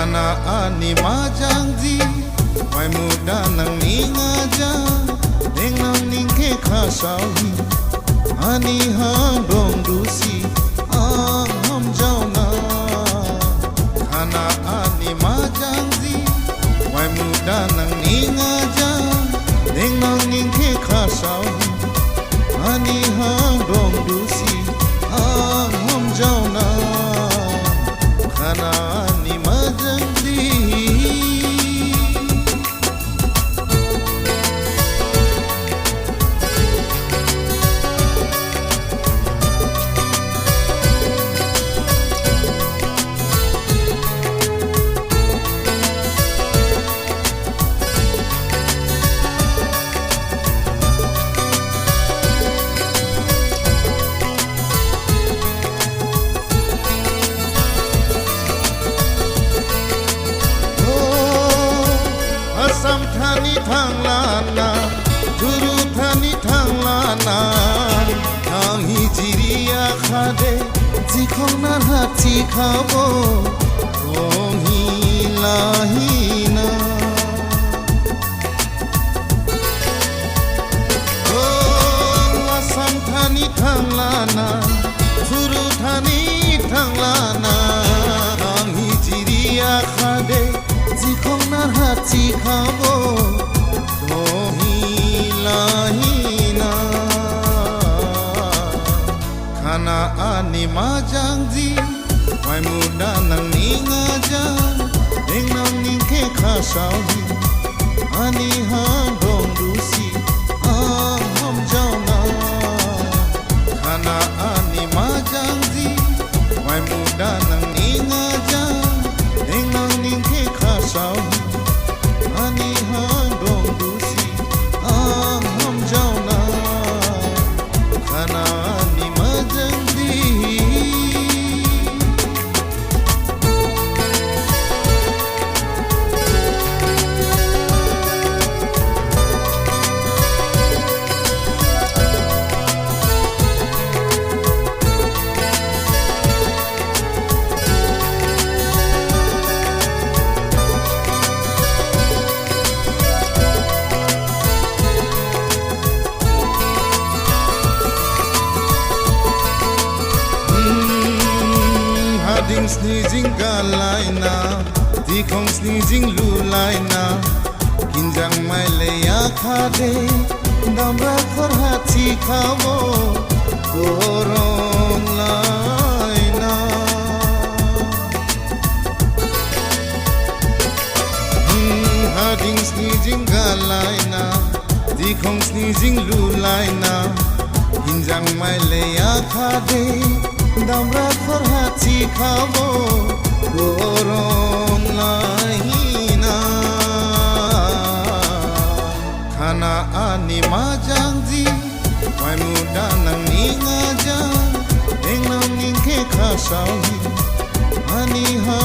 Kana ani majangji mai muda nang ningaja deng nang ningke khasawi ani hang dong dusi ham jauna Kana ani majangji mai muda nang ningaja deng nang ningke khasawi ani hang dong dusi ham jauna Kana ani majangji Asam thani thang lana, Guru thani thang lana, Thang hi jiriya khade, Jikhong nan hati khabo, Kong hi lahina. Asam thani thang lana, Guru thani thang lana, Thang hi jiriya khade, Jikhong nan hati khabo tohi lahina Kana ani majangji mai muda nang ningaja deng nang ningke khasawi ani hang dong dusi ham jauna Kana ani majangji mai muda nang ningaja deng nang ningke khasawi ani hang dong dusi ham jauna Kana ani majangji Ding sneezing galaina, Dikhong sneezing lulaina, Kinjang mai leya khade, Damra khor hati khabo, Korong laina. Ding sneezing galaina, Dikhong sneezing lulaina, Kinjang mai leya khade, Damra khor hati khabo Korong lahina Kana ani majangji mai muda nang ningaja deng nang ningke khasawi ani ha